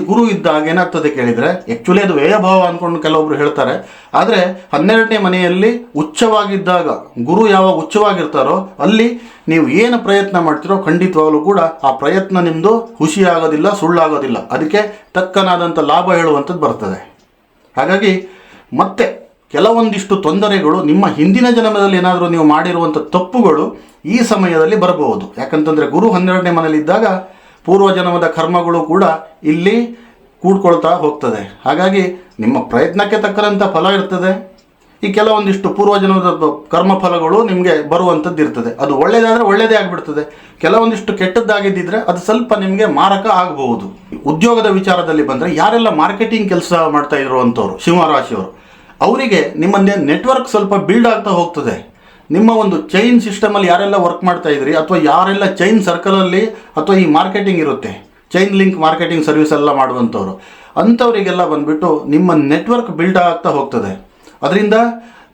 ಗುರು ಇದ್ದಾಗ ಏನಾಗ್ತದೆ ಕೇಳಿದರೆ, ಆ್ಯಕ್ಚುಲಿ ಅದು ವ್ಯಯಭಾವ ಅಂದ್ಕೊಂಡು ಕೆಲವೊಬ್ರು ಹೇಳ್ತಾರೆ. ಆದರೆ 12ನೇ ಮನೆಯಲ್ಲಿ ಉಚ್ಚವಾಗಿದ್ದಾಗ, ಗುರು ಯಾವಾಗ ಉಚ್ಚವಾಗಿರ್ತಾರೋ ಅಲ್ಲಿ ನೀವು ಏನು ಪ್ರಯತ್ನ ಮಾಡ್ತೀರೋ ಖಂಡಿತವಾಗಲೂ ಕೂಡ ಆ ಪ್ರಯತ್ನ ನಿಮ್ಮದು ಹುಷಿಯಾಗೋದಿಲ್ಲ, ಸುಳ್ಳಾಗೋದಿಲ್ಲ. ಅದಕ್ಕೆ ತಕ್ಕನಾದಂಥ ಲಾಭ ಹೇಳುವಂಥದ್ದು ಬರ್ತದೆ. ಹಾಗಾಗಿ ಮತ್ತೆ ಕೆಲವೊಂದಿಷ್ಟು ತೊಂದರೆಗಳು ನಿಮ್ಮ ಹಿಂದಿನ ಜನ್ಮದಲ್ಲಿ ಏನಾದರೂ ನೀವು ಮಾಡಿರುವಂಥ ತಪ್ಪುಗಳು ಈ ಸಮಯದಲ್ಲಿ ಬರಬಹುದು. ಯಾಕಂತಂದರೆ ಗುರು 12ನೇ ಮನೆಯಲ್ಲಿದ್ದಾಗ ಪೂರ್ವಜನ್ಮದ ಕರ್ಮಗಳು ಕೂಡ ಇಲ್ಲಿ ಕೂಡ್ಕೊಳ್ತಾ ಹೋಗ್ತದೆ. ಹಾಗಾಗಿ ನಿಮ್ಮ ಪ್ರಯತ್ನಕ್ಕೆ ತಕ್ಕಂಥ ಫಲ ಇರ್ತದೆ. ಈ ಕೆಲವೊಂದಿಷ್ಟು ಪೂರ್ವಜನ್ಮದ ಕರ್ಮ ಫಲಗಳು ನಿಮಗೆ ಬರುವಂಥದ್ದು ಇರ್ತದೆ. ಅದು ಒಳ್ಳೆಯದಾದರೆ ಒಳ್ಳೆಯದೇ ಆಗಿಬಿಡ್ತದೆ. ಕೆಲವೊಂದಿಷ್ಟು ಕೆಟ್ಟದ್ದಾಗಿದ್ದಿದ್ರೆ ಅದು ಸ್ವಲ್ಪ ನಿಮಗೆ ಮಾರಕ ಆಗಬಹುದು. ಉದ್ಯೋಗದ ವಿಚಾರದಲ್ಲಿ ಬಂದರೆ ಯಾರೆಲ್ಲ ಮಾರ್ಕೆಟಿಂಗ್ ಕೆಲಸ ಮಾಡ್ತಾ ಇರುವಂಥವ್ರು ಸಿಂಹರಾಶಿಯವರು, ಅವರಿಗೆ ನಿಮ್ಮ ನೆಟ್ವರ್ಕ್ ಸ್ವಲ್ಪ ಬಿಲ್ಡ್ ಆಗ್ತಾ ಹೋಗ್ತದೆ. ನಿಮ್ಮ ಒಂದು ಚೈನ್ ಸಿಸ್ಟಮಲ್ಲಿ ಯಾರೆಲ್ಲ ವರ್ಕ್ ಮಾಡ್ತಾ ಇದ್ರಿ, ಅಥವಾ ಯಾರೆಲ್ಲ ಚೈನ್ ಸರ್ಕಲಲ್ಲಿ ಅಥವಾ ಈ ಮಾರ್ಕೆಟಿಂಗ್ ಇರುತ್ತೆ, ಚೈನ್ ಲಿಂಕ್ ಮಾರ್ಕೆಟಿಂಗ್ ಸರ್ವಿಸ್ ಎಲ್ಲ ಮಾಡುವಂಥವ್ರು, ಅಂಥವರಿಗೆಲ್ಲ ಬಂದುಬಿಟ್ಟು ನಿಮ್ಮ ನೆಟ್ವರ್ಕ್ ಬಿಲ್ಡ್ ಆಗ್ತಾ ಹೋಗ್ತದೆ. ಅದರಿಂದ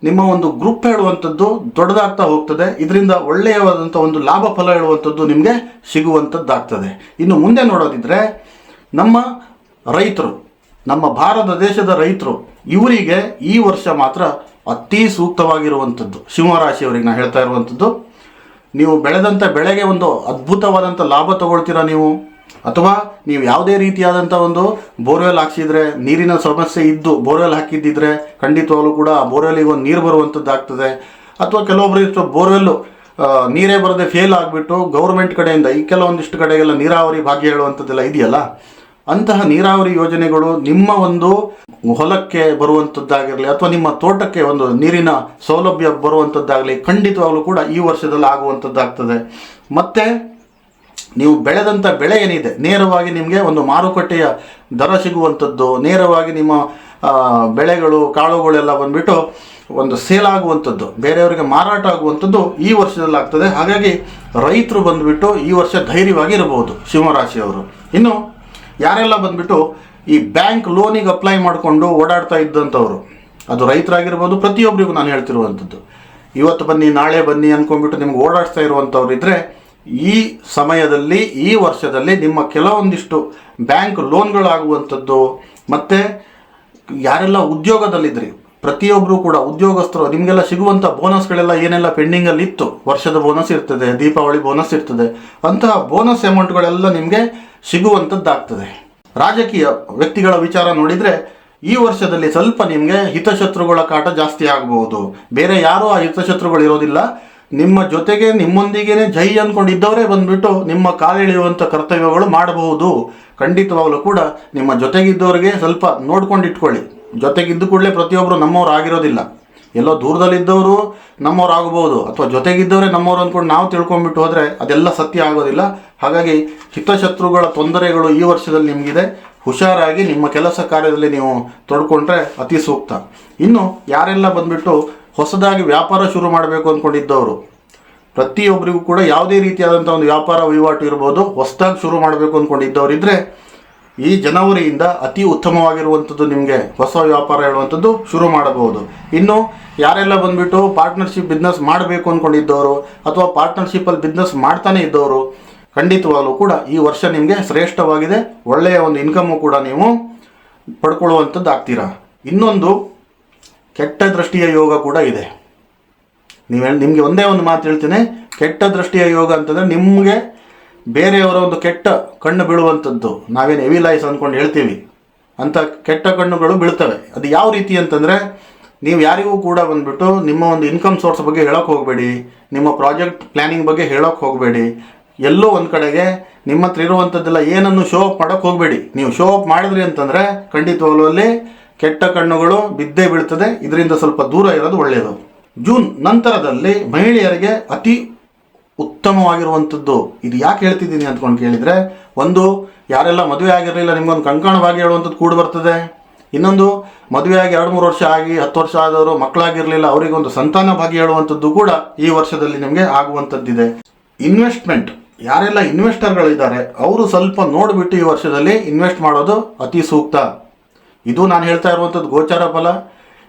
ನಿಮ್ಮ ಒಂದು ಗ್ರೂಪ್ ಹೇಳುವಂಥದ್ದು ದೊಡ್ಡದಾಗ್ತಾ ಹೋಗ್ತದೆ. ಇದರಿಂದ ಒಳ್ಳೆಯವಾದಂಥ ಒಂದು ಲಾಭ ಫಲ ಹೇಳುವಂಥದ್ದು ನಿಮಗೆ ಸಿಗುವಂಥದ್ದಾಗ್ತದೆ. ಇನ್ನು ಮುಂದೆ ನೋಡೋದಿದ್ರೆ ನಮ್ಮ ರೈತರು, ನಮ್ಮ ಭಾರತ ದೇಶದ ರೈತರು, ಇವರಿಗೆ ಈ ವರ್ಷ ಮಾತ್ರ ಅತಿ ಸೂಕ್ತವಾಗಿರುವಂಥದ್ದು. ಸಿಂಹರಾಶಿಯವರಿಗೆ ನಾನು ಹೇಳ್ತಾ ಇರುವಂಥದ್ದು, ನೀವು ಬೆಳೆದಂಥ ಬೆಳೆಗೆ ಒಂದು ಅದ್ಭುತವಾದಂಥ ಲಾಭ ತಗೊಳ್ತೀರಾ ನೀವು, ಅಥವಾ ನೀವು ಯಾವುದೇ ರೀತಿಯಾದಂಥ ಒಂದು ಬೋರ್ವೆಲ್ ಹಾಕ್ಸಿದ್ರೆ, ನೀರಿನ ಸಮಸ್ಯೆ ಇದ್ದು ಬೋರ್ವೆಲ್ ಹಾಕಿದ್ದಿದ್ರೆ ಖಂಡಿತವಾಗ್ಲೂ ಕೂಡ ಆ ಬೋರ್ವೆಲ್ಲಿಗೆ ಒಂದು ನೀರು ಬರುವಂಥದ್ದಾಗ್ತದೆ. ಅಥವಾ ಕೆಲವೊಬ್ಬರು ಬೋರ್ವೆಲ್ಲು ನೀರೇ ಬರದೆ ಫೇಲ್ ಆಗಿಬಿಟ್ಟು ಗೌರ್ಮೆಂಟ್ ಕಡೆಯಿಂದ ಈ ಕೆಲವೊಂದಿಷ್ಟು ಕಡೆಗೆಲ್ಲ ನೀರಾವರಿ ಭಾಗ್ಯ ಹೇಳುವಂಥದ್ದೆಲ್ಲ ಇದೆಯಲ್ಲ, ಅಂತಹ ನೀರಾವರಿ ಯೋಜನೆಗಳು ನಿಮ್ಮ ಒಂದು ಹೊಲಕ್ಕೆ ಬರುವಂಥದ್ದಾಗಿರಲಿ ಅಥವಾ ನಿಮ್ಮ ತೋಟಕ್ಕೆ ಒಂದು ನೀರಿನ ಸೌಲಭ್ಯ ಬರುವಂಥದ್ದಾಗಲಿ ಖಂಡಿತವಾಗ್ಲೂ ಕೂಡ ಈ ವರ್ಷದಲ್ಲಿ ಆಗುವಂಥದ್ದಾಗ್ತದೆ. ಮತ್ತು ನೀವು ಬೆಳೆದಂಥ ಬೆಳೆ ಏನಿದೆ ನೇರವಾಗಿ ನಿಮಗೆ ಒಂದು ಮಾರುಕಟ್ಟೆಯ ದರ ಸಿಗುವಂಥದ್ದು, ನೇರವಾಗಿ ನಿಮ್ಮ ಬೆಳೆಗಳು ಕಾಳುಗಳೆಲ್ಲ ಬಂದುಬಿಟ್ಟು ಒಂದು ಸೇಲ್ ಆಗುವಂಥದ್ದು, ಬೇರೆಯವರಿಗೆ ಮಾರಾಟ ಆಗುವಂಥದ್ದು ಈ ವರ್ಷದಲ್ಲಿ ಆಗ್ತದೆ. ಹಾಗಾಗಿ ರೈತರು ಬಂದುಬಿಟ್ಟು ಈ ವರ್ಷ ಧೈರ್ಯವಾಗಿ ಇರಬಹುದು ಸಿಂಹರಾಶಿಯವರು. ಇನ್ನು ಯಾರೆಲ್ಲ ಬಂದುಬಿಟ್ಟು ಈ ಬ್ಯಾಂಕ್ ಲೋನಿಗೆ ಅಪ್ಲೈ ಮಾಡಿಕೊಂಡು ಓಡಾಡ್ತಾ ಇದ್ದಂಥವ್ರು, ಅದು ರೈತರಾಗಿರ್ಬೋದು, ಪ್ರತಿಯೊಬ್ಬರಿಗೂ ನಾನು ಹೇಳ್ತಿರುವಂಥದ್ದು, ಇವತ್ತು ಬನ್ನಿ ನಾಳೆ ಬನ್ನಿ ಅಂದ್ಕೊಂಡ್ಬಿಟ್ಟು ನಿಮ್ಗೆ ಓಡಾಡ್ತಾ ಇರುವಂಥವ್ರು ಇದ್ದರೆ ಈ ಸಮಯದಲ್ಲಿ ಈ ವರ್ಷದಲ್ಲಿ ನಿಮ್ಮ ಕೆಲವೊಂದಿಷ್ಟು ಬ್ಯಾಂಕ್ ಲೋನ್ಗಳಾಗುವಂಥದ್ದು. ಮತ್ತು ಯಾರೆಲ್ಲ ಉದ್ಯೋಗದಲ್ಲಿದ್ರಿ ಪ್ರತಿಯೊಬ್ಬರು ಕೂಡ ಉದ್ಯೋಗಸ್ಥರು, ನಿಮಗೆಲ್ಲ ಸಿಗುವಂಥ ಬೋನಸ್ಗಳೆಲ್ಲ ಏನೆಲ್ಲ ಪೆಂಡಿಂಗಲ್ಲಿ ಇತ್ತು, ವರ್ಷದ ಬೋನಸ್ ಇರ್ತದೆ, ದೀಪಾವಳಿ ಬೋನಸ್ ಇರ್ತದೆ, ಅಂತಹ ಬೋನಸ್ ಅಮೌಂಟ್ಗಳೆಲ್ಲ ನಿಮಗೆ ಸಿಗುವಂಥದ್ದಾಗ್ತದೆ. ರಾಜಕೀಯ ವ್ಯಕ್ತಿಗಳ ವಿಚಾರ ನೋಡಿದರೆ ಈ ವರ್ಷದಲ್ಲಿ ಸ್ವಲ್ಪ ನಿಮಗೆ ಹಿತಶತ್ರುಗಳ ಕಾಟ ಜಾಸ್ತಿ ಆಗಬಹುದು. ಬೇರೆ ಯಾರೂ ಆ ಹಿತಶತ್ರುಗಳು ಇರೋದಿಲ್ಲ. ನಿಮ್ಮ ಜೊತೆಗೆ ನಿಮ್ಮೊಂದಿಗೇ ಜೈ ಅಂದ್ಕೊಂಡಿದ್ದವರೇ ಬಂದುಬಿಟ್ಟು ನಿಮ್ಮ ಕಾಲೆಳೆಯುವಂಥ ಕರ್ತವ್ಯಗಳು ಮಾಡಬಹುದು. ಖಂಡಿತವಾಗಲೂ ಕೂಡ ನಿಮ್ಮ ಜೊತೆಗಿದ್ದವರಿಗೆ ಸ್ವಲ್ಪ ನೋಡ್ಕೊಂಡು ಇಟ್ಕೊಳ್ಳಿ. ಜೊತೆಗಿದ್ದು ಕೂಡಲೇ ಪ್ರತಿಯೊಬ್ಬರು ನಮ್ಮವ್ರು ಆಗಿರೋದಿಲ್ಲ. ಎಲ್ಲೋ ದೂರದಲ್ಲಿದ್ದವರು ನಮ್ಮವ್ರು ಆಗಬಹುದು, ಅಥವಾ ಜೊತೆಗಿದ್ದವರೇ ನಮ್ಮವ್ರು ಅಂದ್ಕೊಂಡು ನಾವು ತಿಳ್ಕೊಂಡ್ಬಿಟ್ಟು ಹೋದರೆ ಅದೆಲ್ಲ ಸತ್ಯ ಆಗೋದಿಲ್ಲ. ಹಾಗಾಗಿ ಹಿತಶತ್ರುಗಳ ತೊಂದರೆಗಳು ಈ ವರ್ಷದಲ್ಲಿ ನಿಮಗಿದೆ. ಹುಷಾರಾಗಿ ನಿಮ್ಮ ಕೆಲಸ ಕಾರ್ಯದಲ್ಲಿ ನೀವು ತೊಡ್ಕೊಂಡ್ರೆ ಅತಿ ಸೂಕ್ತ. ಇನ್ನು ಯಾರೆಲ್ಲ ಬಂದುಬಿಟ್ಟು ಹೊಸದಾಗಿ ವ್ಯಾಪಾರ ಶುರು ಮಾಡಬೇಕು ಅಂದ್ಕೊಂಡಿದ್ದವರು, ಪ್ರತಿಯೊಬ್ಬರಿಗೂ ಕೂಡ ಯಾವುದೇ ರೀತಿಯಾದಂಥ ಒಂದು ವ್ಯಾಪಾರ ವಹಿವಾಟು ಇರ್ಬೋದು, ಹೊಸದಾಗಿ ಶುರು ಮಾಡಬೇಕು ಅಂದ್ಕೊಂಡಿದ್ದವರಿದ್ದರೆ ಈ ಜನವರಿಯಿಂದ ಅತಿ ಉತ್ತಮವಾಗಿರುವಂಥದ್ದು ನಿಮಗೆ ಹೊಸ ವ್ಯಾಪಾರ ಹೇಳುವಂಥದ್ದು ಶುರು ಮಾಡಬಹುದು. ಇನ್ನು ಯಾರೆಲ್ಲ ಬಂದುಬಿಟ್ಟು ಪಾರ್ಟ್ನರ್ಶಿಪ್ ಬಿಸ್ನೆಸ್ ಮಾಡಬೇಕು ಅಂದ್ಕೊಂಡಿದ್ದವರು ಅಥವಾ ಪಾರ್ಟ್ನರ್ಶಿಪ್ಪಲ್ಲಿ ಬಿಸ್ನೆಸ್ ಮಾಡ್ತಾನೆ ಇದ್ದವರು, ಖಂಡಿತವಾಗಲೂ ಕೂಡ ಈ ವರ್ಷ ನಿಮಗೆ ಶ್ರೇಷ್ಠವಾಗಿದೆ. ಒಳ್ಳೆಯ ಒಂದು ಇನ್ಕಮ್ಮು ಕೂಡ ನೀವು ಪಡ್ಕೊಳ್ಳುವಂಥದ್ದು ಆಗ್ತೀರಾ. ಇನ್ನೊಂದು ಕೆಟ್ಟ ದೃಷ್ಟಿಯ ಯೋಗ ಕೂಡ ಇದೆ. ನಿಮಗೆ ಒಂದೇ ಒಂದು ಮಾತು ಹೇಳ್ತೀನಿ, ಕೆಟ್ಟ ದೃಷ್ಟಿಯ ಯೋಗ ಅಂತಂದರೆ ನಿಮಗೆ ಬೇರೆಯವರ ಒಂದು ಕೆಟ್ಟ ಕಣ್ಣು ಬೀಳುವಂಥದ್ದು, ನಾವೇನು ಎವಿಲ್ ಐಸ್ ಅಂದ್ಕೊಂಡು ಹೇಳ್ತೀವಿ, ಅಂಥ ಕೆಟ್ಟ ಕಣ್ಣುಗಳು ಬೀಳ್ತವೆ. ಅದು ಯಾವ ರೀತಿ ಅಂತಂದರೆ, ನೀವು ಯಾರಿಗೂ ಕೂಡ ಬಂದುಬಿಟ್ಟು ನಿಮ್ಮ ಒಂದು ಇನ್ಕಮ್ ಸೋರ್ಸ್ ಬಗ್ಗೆ ಹೇಳೋಕ್ಕೆ ಹೋಗಬೇಡಿ, ನಿಮ್ಮ ಪ್ರಾಜೆಕ್ಟ್ ಪ್ಲ್ಯಾನಿಂಗ್ ಬಗ್ಗೆ ಹೇಳೋಕ್ಕೆ ಹೋಗಬೇಡಿ. ಎಲ್ಲೋ ಒಂದು ಕಡೆಗೆ ನಿಮ್ಮ ಹತ್ರ ಇರುವಂಥದ್ದೆಲ್ಲ ಏನನ್ನು ಶೋ ಅಪ್ ಮಾಡೋಕ್ಕೆ ಹೋಗಬೇಡಿ. ನೀವು ಶೋ ಅಪ್ ಮಾಡಿದ್ರಿ ಅಂತಂದರೆ ಖಂಡಿತವಾಗ್ಲೂ ಅಲ್ಲಿ ಕೆಟ್ಟ ಕಣ್ಣುಗಳು ಬಿದ್ದೇ ಬೀಳ್ತದೆ. ಇದರಿಂದ ಸ್ವಲ್ಪ ದೂರ ಇರೋದು ಒಳ್ಳೆಯದು. ಜೂನ್ ನಂತರದಲ್ಲಿ ಮಹಿಳೆಯರಿಗೆ ಅತಿ ಉತ್ತಮವಾಗಿರುವಂಥದ್ದು. ಇದು ಯಾಕೆ ಹೇಳ್ತಿದ್ದೀನಿ ಅಂದ್ಕೊಂಡು ಕೇಳಿದರೆ, ಒಂದು, ಯಾರೆಲ್ಲ ಮದುವೆ ಆಗಿರಲಿಲ್ಲ ನಿಮ್ಗೊಂದು ಕಂಕಣವಾಗಿ ಹೇಳುವಂಥದ್ದು ಕೂಡ ಬರ್ತದೆ. ಇನ್ನೊಂದು, ಮದುವೆಯಾಗಿ 2-3 ವರ್ಷ ಆಗಿ 10 ವರ್ಷ ಆದವರು ಮಕ್ಕಳಾಗಿರಲಿಲ್ಲ, ಅವರಿಗೊಂದು ಸಂತಾನ ಭಾಗ್ಯ ಹೇಳುವಂಥದ್ದು ಕೂಡ ಈ ವರ್ಷದಲ್ಲಿ ನಿಮಗೆ ಆಗುವಂಥದ್ದಿದೆ. ಇನ್ವೆಸ್ಟ್ಮೆಂಟ್, ಯಾರೆಲ್ಲ ಇನ್ವೆಸ್ಟರ್ಗಳಿದ್ದಾರೆ ಅವರು ಸ್ವಲ್ಪ ನೋಡಿಬಿಟ್ಟು ಈ ವರ್ಷದಲ್ಲಿ ಇನ್ವೆಸ್ಟ್ ಮಾಡೋದು ಅತಿ ಸೂಕ್ತ. ಇದು ನಾನು ಹೇಳ್ತಾ ಇರುವಂಥದ್ದು ಗೋಚಾರ ಫಲ.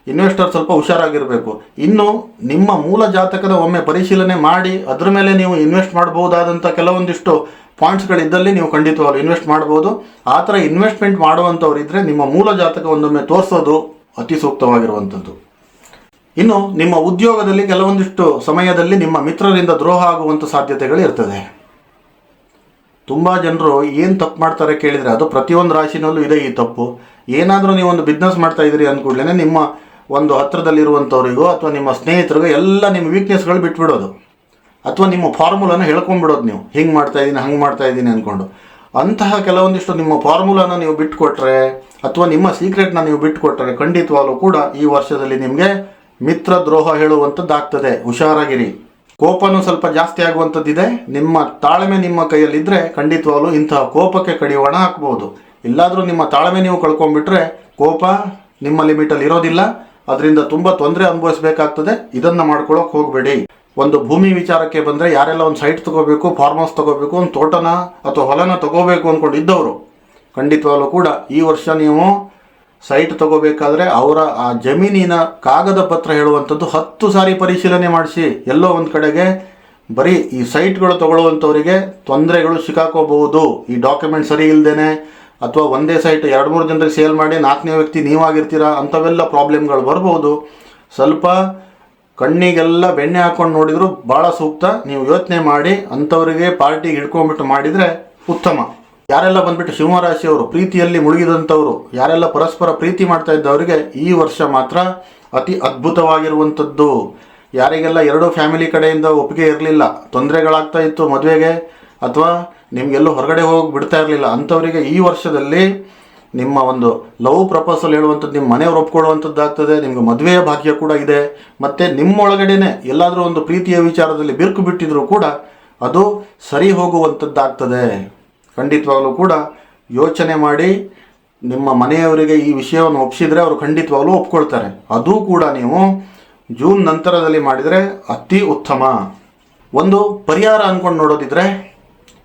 ಇನ್ವೆಸ್ಟರ್ ಸ್ವಲ್ಪ ಹುಷಾರಾಗಿರಬೇಕು. ಇನ್ನು ನಿಮ್ಮ ಮೂಲ ಜಾತಕದ ಒಮ್ಮೆ ಪರಿಶೀಲನೆ ಮಾಡಿ ಅದರ ಮೇಲೆ ನೀವು ಇನ್ವೆಸ್ಟ್ ಮಾಡಬಹುದಾದಂಥ ಕೆಲವೊಂದಿಷ್ಟು ಪಾಯಿಂಟ್ಸ್ಗಳಿದ್ದಲ್ಲಿ ನೀವು ಖಂಡಿತವಾಗ್ಲೂ ಇನ್ವೆಸ್ಟ್ ಮಾಡ್ಬೋದು. ಆ ಥರ ಇನ್ವೆಸ್ಟ್ಮೆಂಟ್ ಮಾಡುವಂಥವ್ರಿದ್ದರೆ ನಿಮ್ಮ ಮೂಲ ಜಾತಕ ಒಂದೊಮ್ಮೆ ತೋರಿಸೋದು ಅತಿ ಸೂಕ್ತವಾಗಿರುವಂಥದ್ದು. ಇನ್ನು ನಿಮ್ಮ ಉದ್ಯೋಗದಲ್ಲಿ ಕೆಲವೊಂದಿಷ್ಟು ಸಮಯದಲ್ಲಿ ನಿಮ್ಮ ಮಿತ್ರರಿಂದ ದ್ರೋಹ ಆಗುವಂಥ ಸಾಧ್ಯತೆಗಳು ಇರ್ತದೆ. ತುಂಬ ಜನರು ಏನು ತಪ್ಪು ಮಾಡ್ತಾರೆ ಕೇಳಿದರೆ, ಅದು ಪ್ರತಿಯೊಂದು ರಾಶಿನಲ್ಲೂ ಇದೆ ಈ ತಪ್ಪು. ಏನಾದರೂ ನೀವೊಂದು ಬಿಸ್ನೆಸ್ ಮಾಡ್ತಾ ಇದ್ದೀರಿ ಅಂದ್ಕೂಡ್ಲೇ ನಿಮ್ಮ ಒಂದು ಹತ್ತಿರದಲ್ಲಿರುವಂಥವ್ರಿಗೋ ಅಥವಾ ನಿಮ್ಮ ಸ್ನೇಹಿತರಿಗೋ ಎಲ್ಲ ನಿಮ್ಮ ವೀಕ್ನೆಸ್ಗಳು ಬಿಟ್ಬಿಡೋದು, ಅಥವಾ ನಿಮ್ಮ ಫಾರ್ಮುಲಾನ ಹೇಳ್ಕೊಂಡ್ಬಿಡೋದು. ನೀವು ಹಿಂಗೆ ಮಾಡ್ತಾಯಿದ್ದೀನಿ ಹಂಗೆ ಮಾಡ್ತಾಯಿದ್ದೀನಿ ಅಂದ್ಕೊಂಡು ಅಂತಹ ಕೆಲವೊಂದಿಷ್ಟು ನಿಮ್ಮ ಫಾರ್ಮುಲಾನ ನೀವು ಬಿಟ್ಟುಕೊಟ್ರೆ ಅಥವಾ ನಿಮ್ಮ ಸೀಕ್ರೆಟ್ನ ನೀವು ಬಿಟ್ಟುಕೊಟ್ರೆ ಖಂಡಿತವಾಗ್ಲೂ ಕೂಡ ಈ ವರ್ಷದಲ್ಲಿ ನಿಮಗೆ ಮಿತ್ರ ದ್ರೋಹ ಹೇಳುವಂಥದ್ದಾಗ್ತದೆ. ಹುಷಾರಾಗಿರಿ. ಕೋಪನೂ ಸ್ವಲ್ಪ ಜಾಸ್ತಿ ಆಗುವಂಥದ್ದಿದೆ. ನಿಮ್ಮ ತಾಳ್ಮೆ ನಿಮ್ಮ ಕೈಯಲ್ಲಿದ್ದರೆ ಖಂಡಿತವಾಗ್ಲೂ ಇಂತಹ ಕೋಪಕ್ಕೆ ಕಡಿವಾಣ ಹಾಕ್ಬೋದು. ಇಲ್ಲಾದರೂ ನಿಮ್ಮ ತಾಳ್ಮೆ ನೀವು ಕಳ್ಕೊಂಡ್ಬಿಟ್ರೆ ಕೋಪ ನಿಮ್ಮ ಲಿಮಿಟಲ್ಲಿ ಇರೋದಿಲ್ಲ, ಅದರಿಂದ ತುಂಬ ತೊಂದರೆ ಅನುಭವಿಸಬೇಕಾಗ್ತದೆ. ಇದನ್ನು ಮಾಡ್ಕೊಳ್ಳೋಕೆ ಹೋಗಬೇಡಿ. ಒಂದು ಭೂಮಿ ವಿಚಾರಕ್ಕೆ ಬಂದರೆ, ಯಾರೆಲ್ಲ ಒಂದು ಸೈಟ್ ತೊಗೋಬೇಕು, ಫಾರ್ಮ್ ಹೌಸ್ ತೊಗೋಬೇಕು, ಒಂದು ತೋಟನ ಅಥವಾ ಹೊಲನ ತೊಗೋಬೇಕು ಅಂದ್ಕೊಂಡಿದ್ದವರು ಖಂಡಿತವಾಗ್ಲೂ ಕೂಡ ಈ ವರ್ಷ ನೀವು ಸೈಟ್ ತೊಗೋಬೇಕಾದ್ರೆ ಅವರ ಆ ಜಮೀನಿನ ಕಾಗದ ಪತ್ರ ಹೇಳುವಂಥದ್ದು 10 ಸಾರಿ ಪರಿಶೀಲನೆ ಮಾಡಿಸಿ. ಎಲ್ಲೋ ಒಂದು ಕಡೆಗೆ ಬರೀ ಈ ಸೈಟ್ಗಳು ತೊಗೊಳ್ಳುವಂಥವರಿಗೆ ತೊಂದರೆಗಳು ಸಿಕ್ಕಾಕೋಬಹುದು. ಈ ಡಾಕ್ಯುಮೆಂಟ್ ಸರಿ ಇಲ್ಲದೇನೆ ಅಥವಾ ಒಂದೇ ಸೈಟ್ 2-3 ಜನರಿಗೆ ಸೇಲ್ ಮಾಡಿ 4ನೇ ವ್ಯಕ್ತಿ ನೀವಾಗಿರ್ತೀರಾ, ಅಂಥವೆಲ್ಲ ಪ್ರಾಬ್ಲಮ್ಗಳು ಬರ್ಬೋದು. ಸ್ವಲ್ಪ ಕಣ್ಣಿಗೆಲ್ಲ ಬೆಣ್ಣೆ ಹಾಕ್ಕೊಂಡು ನೋಡಿದ್ರು ಭಾಳ ಸೂಕ್ತ. ನೀವು ಯೋಚನೆ ಮಾಡಿ ಅಂಥವರಿಗೆ ಪಾರ್ಟಿಗೆ ಹಿಡ್ಕೊಂಡ್ಬಿಟ್ಟು ಮಾಡಿದರೆ ಉತ್ತಮ. ಯಾರೆಲ್ಲ ಬಂದುಬಿಟ್ಟು ಸಿಂಹರಾಶಿಯವರು ಪ್ರೀತಿಯಲ್ಲಿ ಮುಳುಗಿದಂಥವ್ರು, ಯಾರೆಲ್ಲ ಪರಸ್ಪರ ಪ್ರೀತಿ ಮಾಡ್ತಾ ಇದ್ದವರಿಗೆ ಈ ವರ್ಷ ಮಾತ್ರ ಅತಿ ಅದ್ಭುತವಾಗಿರುವಂಥದ್ದು. ಯಾರಿಗೆಲ್ಲ 2 ಫ್ಯಾಮಿಲಿ ಕಡೆಯಿಂದ ಒಪ್ಪಿಗೆ ಇರಲಿಲ್ಲ, ತೊಂದರೆಗಳಾಗ್ತಾ ಇತ್ತು ಮದುವೆಗೆ, ಅಥವಾ ನಿಮಗೆಲ್ಲೂ ಹೊರಗಡೆ ಹೋಗಿ ಬಿಡ್ತಾ ಇರಲಿಲ್ಲ, ಅಂಥವರಿಗೆ ಈ ವರ್ಷದಲ್ಲಿ ನಿಮ್ಮ ಒಂದು ಲವ್ ಪ್ರಪೋಸಲ್ ಹೇಳುವಂಥದ್ದು ನಿಮ್ಮ ಮನೆಯವರು ಒಪ್ಕೊಳ್ಳುವಂಥದ್ದಾಗ್ತದೆ. ನಿಮಗೆ ಮದುವೆಯ ಭಾಗ್ಯ ಕೂಡ ಇದೆ. ಮತ್ತು ನಿಮ್ಮೊಳಗಡೆನೆ ಎಲ್ಲಾದರೂ ಒಂದು ಪ್ರೀತಿಯ ವಿಚಾರದಲ್ಲಿ ಬಿರುಕು ಬಿಟ್ಟಿದ್ರೂ ಕೂಡ ಅದು ಸರಿ ಹೋಗುವಂಥದ್ದಾಗ್ತದೆ. ಖಂಡಿತವಾಗ್ಲೂ ಕೂಡ ಯೋಚನೆ ಮಾಡಿ ನಿಮ್ಮ ಮನೆಯವರಿಗೆ ಈ ವಿಷಯವನ್ನು ಒಪ್ಪಿಸಿದರೆ ಅವರು ಖಂಡಿತವಾಗ್ಲೂ ಒಪ್ಕೊಳ್ತಾರೆ. ಅದೂ ಕೂಡ ನೀವು ಜೂನ್ ನಂತರದಲ್ಲಿ ಮಾಡಿದರೆ ಅತಿ ಉತ್ತಮ. ಒಂದು ಪರಿಹಾರ ಅಂದ್ಕೊಂಡು ನೋಡೋದಿದ್ರೆ,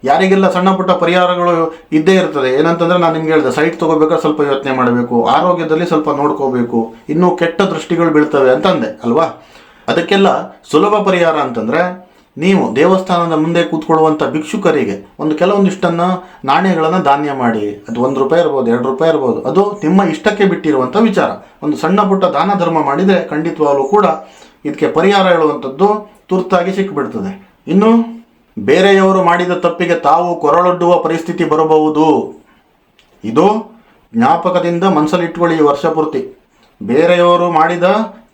ಯಾರಿಗೆಲ್ಲ ಸಣ್ಣ ಪುಟ್ಟ ಪರಿಹಾರಗಳು ಇದ್ದೇ ಇರ್ತದೆ. ಏನಂತಂದರೆ, ನಾನು ನಿಮ್ಗೆ ಹೇಳಿದೆ, ಸೈಟ್ ತೊಗೋಬೇಕಾದ್ರೆ ಸ್ವಲ್ಪ ಯೋಚನೆ ಮಾಡಬೇಕು, ಆರೋಗ್ಯದಲ್ಲಿ ಸ್ವಲ್ಪ ನೋಡ್ಕೋಬೇಕು, ಇನ್ನೂ ಕೆಟ್ಟ ದೃಷ್ಟಿಗಳು ಬೀಳ್ತವೆ ಅಂತಂದೆ ಅಲ್ವಾ. ಅದಕ್ಕೆಲ್ಲ ಸುಲಭ ಪರಿಹಾರ ಅಂತಂದರೆ, ನೀವು ದೇವಸ್ಥಾನದ ಮುಂದೆ ಕೂತ್ಕೊಳ್ಳುವಂಥ ಭಿಕ್ಷುಕರಿಗೆ ಒಂದು ಕೆಲವೊಂದಿಷ್ಟನ್ನು ನಾಣ್ಯಗಳನ್ನು ದಾನ ಮಾಡಿ. ಅದು 1 ರೂಪಾಯಿ ಇರ್ಬೋದು, 2 ರೂಪಾಯಿ ಇರ್ಬೋದು, ಅದು ನಿಮ್ಮ ಇಷ್ಟಕ್ಕೆ ಬಿಟ್ಟಿರುವಂಥ ವಿಚಾರ. ಒಂದು ಸಣ್ಣ ಪುಟ್ಟ ದಾನ ಧರ್ಮ ಮಾಡಿದರೆ ಖಂಡಿತವಾಗಲೂ ಕೂಡ ಇದಕ್ಕೆ ಪರಿಹಾರ ಹೇಳುವಂಥದ್ದು ತುರ್ತಾಗಿ ಸಿಕ್ಕಿಬಿಡ್ತದೆ. ಇನ್ನು ಬೇರೆಯವರು ಮಾಡಿದ ತಪ್ಪಿಗೆ ತಾವು ಕೊರಳೊಡ್ಡುವ ಪರಿಸ್ಥಿತಿ ಬರಬಹುದು. ಇದು ಜ್ಞಾಪಕದಿಂದ ಮನಸ್ಸಲ್ಲಿಟ್ಕೊಳ್ಳಿ ಈ ವರ್ಷ ಪೂರ್ತಿ. ಬೇರೆಯವರು ಮಾಡಿದ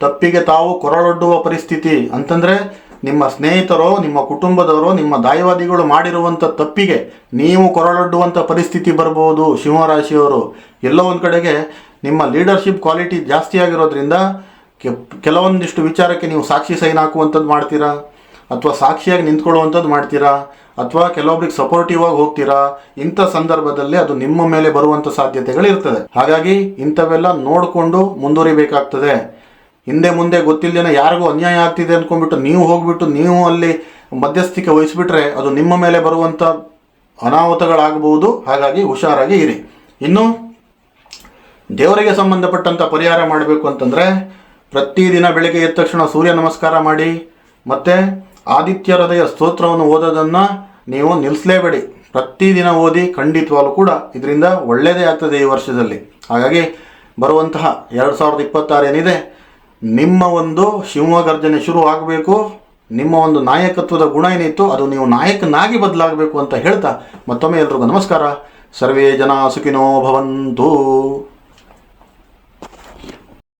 ತಪ್ಪಿಗೆ ತಾವು ಕೊರಳೊಡ್ಡುವ ಪರಿಸ್ಥಿತಿ ಅಂತಂದರೆ, ನಿಮ್ಮ ಸ್ನೇಹಿತರೋ ನಿಮ್ಮ ಕುಟುಂಬದವರೋ ನಿಮ್ಮ ದಾಯವಾದಿಗಳು ಮಾಡಿರುವಂಥ ತಪ್ಪಿಗೆ ನೀವು ಕೊರಳೊಡ್ಡುವಂಥ ಪರಿಸ್ಥಿತಿ ಬರ್ಬೋದು. ಸಿಂಹರಾಶಿಯವರು ಎಲ್ಲೋ ಒಂದು ಕಡೆಗೆ ನಿಮ್ಮ ಲೀಡರ್ಶಿಪ್ ಕ್ವಾಲಿಟಿ ಜಾಸ್ತಿ ಆಗಿರೋದ್ರಿಂದ ಕೆಲವೊಂದಿಷ್ಟು ವಿಚಾರಕ್ಕೆ ನೀವು ಸಾಕ್ಷಿ ಸೈನ್ ಹಾಕುವಂಥದ್ದು ಮಾಡ್ತೀರಾ, ಅಥವಾ ಸಾಕ್ಷಿಯಾಗಿ ನಿಂತ್ಕೊಳ್ಳುವಂಥದ್ದು ಮಾಡ್ತೀರಾ, ಅಥವಾ ಕೆಲವೊಬ್ರಿಗೆ ಸಪೋರ್ಟಿವ್ ಆಗಿ ಹೋಗ್ತೀರಾ. ಇಂಥ ಸಂದರ್ಭದಲ್ಲಿ ಅದು ನಿಮ್ಮ ಮೇಲೆ ಬರುವಂಥ ಸಾಧ್ಯತೆಗಳಿರ್ತದೆ. ಹಾಗಾಗಿ ಇಂಥವೆಲ್ಲ ನೋಡಿಕೊಂಡು ಮುಂದುವರಿಬೇಕಾಗ್ತದೆ. ಹಿಂದೆ ಮುಂದೆ ಗೊತ್ತಿಲ್ಲದೇನೆ ಯಾರಿಗೂ ಅನ್ಯಾಯ ಆಗ್ತಿದೆ ಅಂದ್ಕೊಂಡ್ಬಿಟ್ಟು ನೀವು ಹೋಗ್ಬಿಟ್ಟು ನೀವು ಅಲ್ಲಿ ಮಧ್ಯಸ್ಥಿಕೆ ವಹಿಸ್ಬಿಟ್ರೆ ಅದು ನಿಮ್ಮ ಮೇಲೆ ಬರುವಂಥ ಅನಾಹುತಗಳಾಗಬಹುದು. ಹಾಗಾಗಿ ಹುಷಾರಾಗಿ ಇರಿ. ಇನ್ನು ದೇವರಿಗೆ ಸಂಬಂಧಪಟ್ಟಂಥ ಪರಿಹಾರ ಮಾಡಬೇಕು ಅಂತಂದರೆ ಪ್ರತಿದಿನ ಬೆಳಗ್ಗೆ ಎದ್ದ ತಕ್ಷಣ ಸೂರ್ಯ ನಮಸ್ಕಾರ ಮಾಡಿ, ಮತ್ತು ಆದಿತ್ಯ ಹೃದಯ ಸ್ತೋತ್ರವನ್ನು ಓದೋದನ್ನು ನೀವು ನಿಲ್ಲಿಸಲೇಬೇಡಿ. ಪ್ರತಿದಿನ ಓದಿ, ಖಂಡಿತವಾಗ್ಲೂ ಕೂಡ ಇದರಿಂದ ಒಳ್ಳೆಯದೇ ಆಗ್ತದೆ ಈ ವರ್ಷದಲ್ಲಿ. ಹಾಗಾಗಿ ಬರುವಂತಹ 2026 ಏನಿದೆ, ನಿಮ್ಮ ಒಂದು ಶಿವಗರ್ಜನೆ ಶುರು ಆಗಬೇಕು. ನಿಮ್ಮ ಒಂದು ನಾಯಕತ್ವದ ಗುಣ ಏನಿತ್ತು ಅದು ನೀವು ನಾಯಕನಾಗಿ ಬದಲಾಗಬೇಕು ಅಂತ ಹೇಳ್ತಾ ಮತ್ತೊಮ್ಮೆ ಎಲ್ರಿಗೂ ನಮಸ್ಕಾರ. ಸರ್ವೇ ಜನ ಸುಖಿನೋ ಭವಂತು.